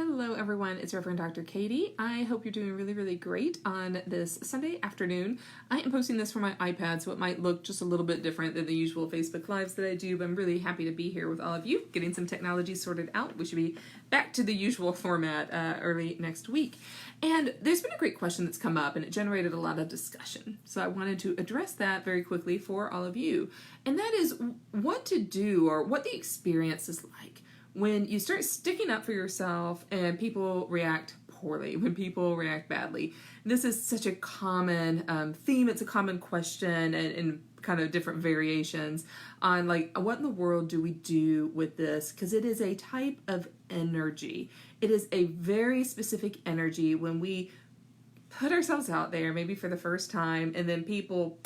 Hello everyone, it's Reverend Dr. Katie. I hope you're doing really great on this Sunday afternoon. I am posting this from my iPad, so it might look just a little bit different than the usual Facebook Lives that I do, but I'm really happy to be here with all of you, getting some technology sorted out. We should be back to the usual format early next week. And there's been a great question that's come up, and it generated a lot of discussion. So I wanted to address that very quickly for all of you. And that is what to do, or what the experience is like when you start sticking up for yourself and people react poorly, when people react badly. This is such a common theme. It's a common question and kind of different variations on like, what in the world do we do with this? Because it is a type of energy. It is a very specific energy when we put ourselves out there, maybe for the first time, and then people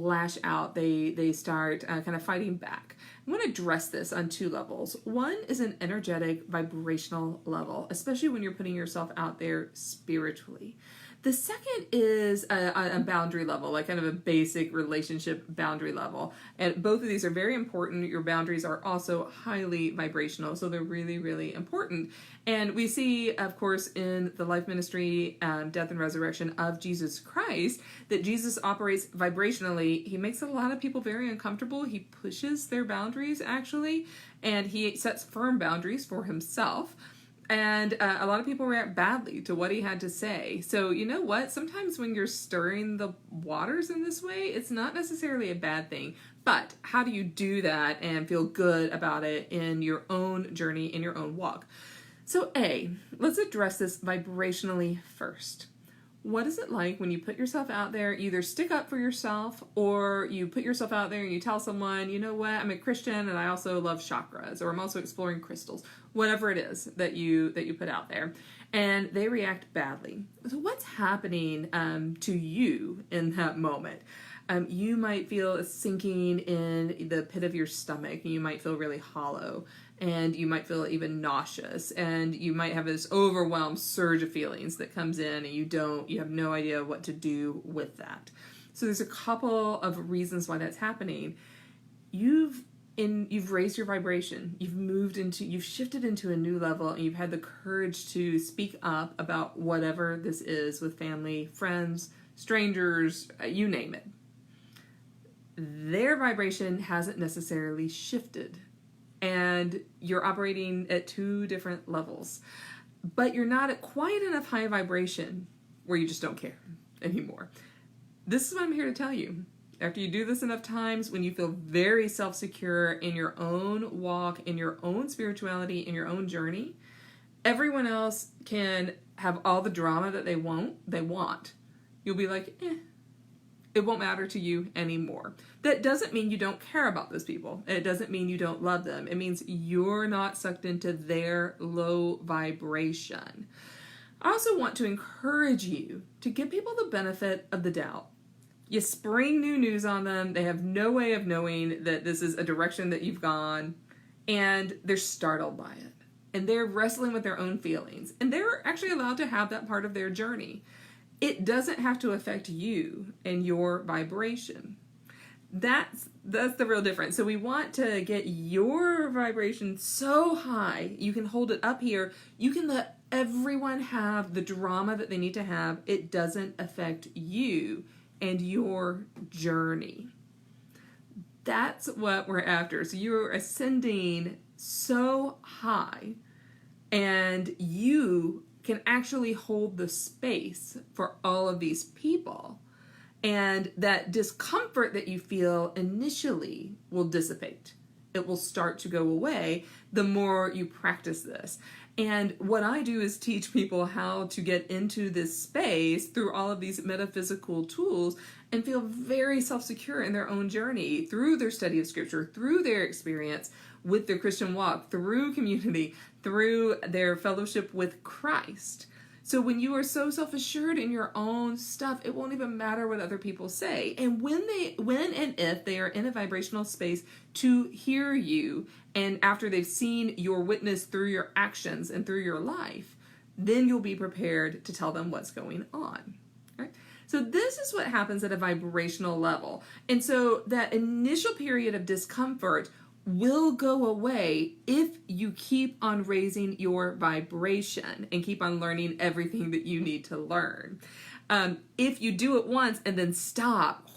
lash out. They start kind of fighting back. I want to address this on two levels. One is an energetic, vibrational level, especially when you're putting yourself out there spiritually. The second is a boundary level, like kind of a basic relationship boundary level. And both of these are very important. Your boundaries are also highly vibrational, so they're really important. And we see, of course, in the life ministry, death and resurrection of Jesus Christ, that Jesus operates vibrationally. He makes a lot of people very uncomfortable. He pushes their boundaries, actually, and he sets firm boundaries for himself. And a lot of people react badly to what he had to say. So you know what? Sometimes when you're stirring the waters in this way, it's not necessarily a bad thing. But how do you do that and feel good about it in your own journey, in your own walk? So let's address this vibrationally first. What is it like when you put yourself out there, either stick up for yourself, or you put yourself out there and you tell someone, you know what, I'm a Christian and I also love chakras, or I'm also exploring crystals, whatever it is that you put out there, and they react badly. So what's happening to you in that moment? You might feel a sinking in the pit of your stomach, and you might feel really hollow, and you might feel even nauseous, and you might have this overwhelmed surge of feelings that comes in, and you have no idea what to do with that. So there's a couple of reasons why that's happening. You've raised your vibration. You've shifted into a new level, and you've had the courage to speak up about whatever this is with family, friends, strangers, you name it. Their vibration hasn't necessarily shifted, and you're operating at two different levels, but you're not at quite enough high vibration where you just don't care anymore. This is what I'm here to tell you. After you do this enough times, when you feel very self-secure in your own walk, in your own spirituality, in your own journey, everyone else can have all the drama that they want. You'll be like, it won't matter to you anymore. That doesn't mean you don't care about those people. It doesn't mean you don't love them. It means you're not sucked into their low vibration. I also want to encourage you to give people the benefit of the doubt. You spring new news on them. They have no way of knowing that this is a direction that you've gone, and they're startled by it. And they're wrestling with their own feelings. And they're actually allowed to have that part of their journey. It doesn't have to affect you and your vibration. That's the real difference. So we want to get your vibration so high, you can hold it up here. You can let everyone have the drama that they need to have. It doesn't affect you and your journey. That's what we're after. So you're ascending so high, and you can actually hold the space for all of these people. And that discomfort that you feel initially will dissipate. It will start to go away the more you practice this. And what I do is teach people how to get into this space through all of these metaphysical tools and feel very self-secure in their own journey through their study of scripture, through their experience with their Christian walk, through community, through their fellowship with Christ. So when you are so self-assured in your own stuff, it won't even matter what other people say. And when and if they are in a vibrational space to hear you, and after they've seen your witness through your actions and through your life, then you'll be prepared to tell them what's going on. Right? So this is what happens at a vibrational level. And so that initial period of discomfort will go away if you keep on raising your vibration and keep on learning everything that you need to learn. If you do it once and then stop,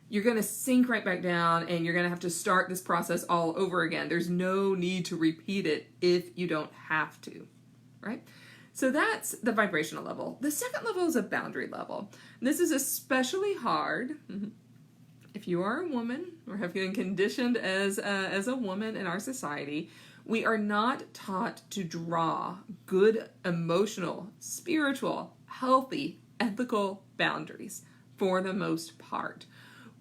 you're going to sink right back down and you're going to have to start this process all over again. There's no need to repeat it if you don't have to, right? So that's the vibrational level. The second level is a boundary level. This is especially hard if you are a woman or have been conditioned as a woman in our society. We are not taught to draw good, emotional, spiritual, healthy, ethical boundaries for the most part.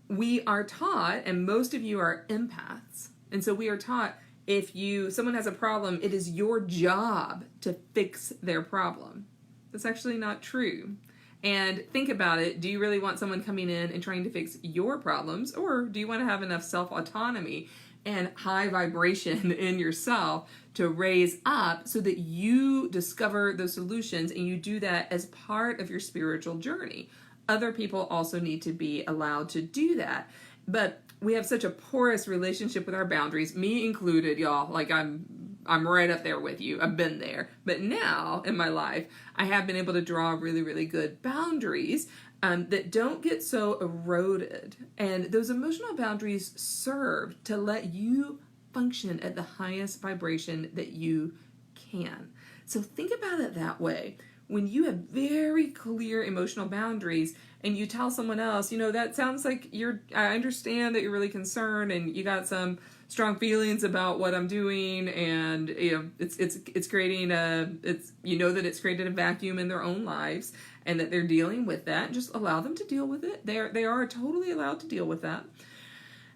We are taught, and most of you are empaths, and so we are taught if someone has a problem, it is your job to fix their problem. That's actually not true. And think about it. Do you really want someone coming in and trying to fix your problems, or do you want to have enough self-autonomy and high vibration in yourself to raise up so that you discover those solutions and you do that as part of your spiritual journey? Other people also need to be allowed to do that. But we have such a porous relationship with our boundaries, me included, y'all. Like I'm right up there with you. I've been there. But now in my life, I have been able to draw really, really good boundaries that don't get so eroded. And those emotional boundaries serve to let you function at the highest vibration that you can. So think about it that way. When you have very clear emotional boundaries and you tell someone else, that sounds like I understand that you're really concerned and you got some strong feelings about what I'm doing, and it's creating that it's created a vacuum in their own lives and that they're dealing with that. Just allow them to deal with it. They are totally allowed to deal with that.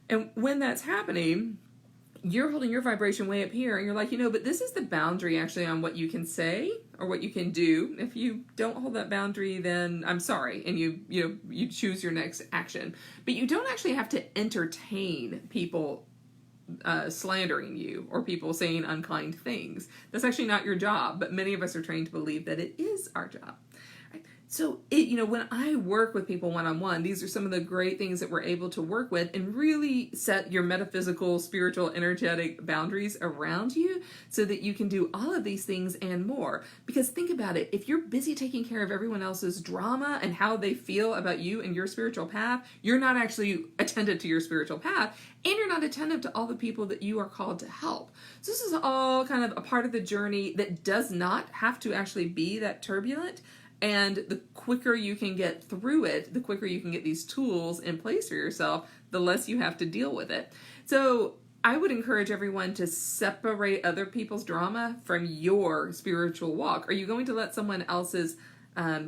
And when that's happening, you're holding your vibration way up here and you're like, but this is the boundary actually on what you can say or what you can do. If you don't hold that boundary, then I'm sorry. And you choose your next action. But you don't actually have to entertain people slandering you or people saying unkind things. That's actually not your job. But many of us are trained to believe that it is our job. So, when I work with people one-on-one, these are some of the great things that we're able to work with and really set your metaphysical, spiritual, energetic boundaries around you so that you can do all of these things and more. Because think about it. If you're busy taking care of everyone else's drama and how they feel about you and your spiritual path, you're not actually attentive to your spiritual path, and you're not attentive to all the people that you are called to help. So this is all kind of a part of the journey that does not have to actually be that turbulent. And the quicker you can get through it, the quicker you can get these tools in place for yourself, the less you have to deal with it. So I would encourage everyone to separate other people's drama from your spiritual walk. Are you going to let someone else's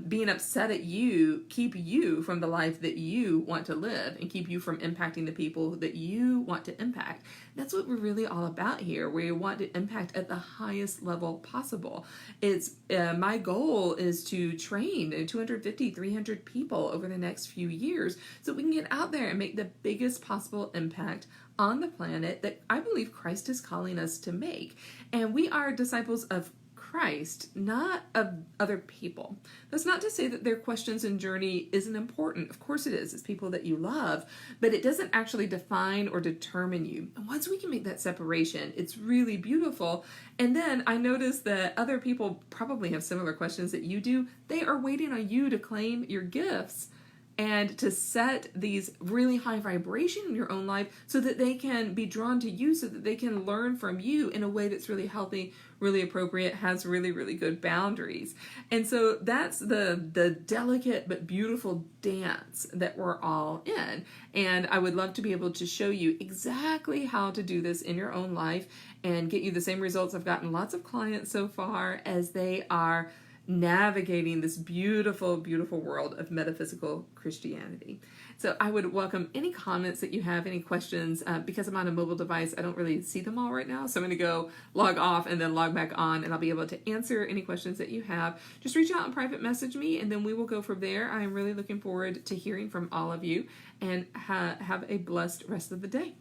being upset at you keep you from the life that you want to live and keep you from impacting the people that you want to impact? That's what we're really all about here. We want to impact at the highest level possible. It's my goal is to train 250, 300 people over the next few years so we can get out there and make the biggest possible impact on the planet that I believe Christ is calling us to make. And we are disciples of Christ, not of other people. That's not to say that their questions and journey isn't important. Of course it is. It's people that you love, but it doesn't actually define or determine you. And once we can make that separation, it's really beautiful. And then I notice that other people probably have similar questions that you do. They are waiting on you to claim your gifts and to set these really high vibration in your own life so that they can be drawn to you, so that they can learn from you in a way that's really healthy, really appropriate, has really, really good boundaries. And so that's the delicate but beautiful dance that we're all in. And I would love to be able to show you exactly how to do this in your own life and get you the same results. I've gotten lots of clients so far as they are navigating this beautiful, beautiful world of metaphysical Christianity. So I would welcome any comments that you have, any questions. Because I'm on a mobile device, I don't really see them all right now. So I'm going to go log off and then log back on, and I'll be able to answer any questions that you have. Just reach out and private message me, and then we will go from there. I am really looking forward to hearing from all of you, and have a blessed rest of the day.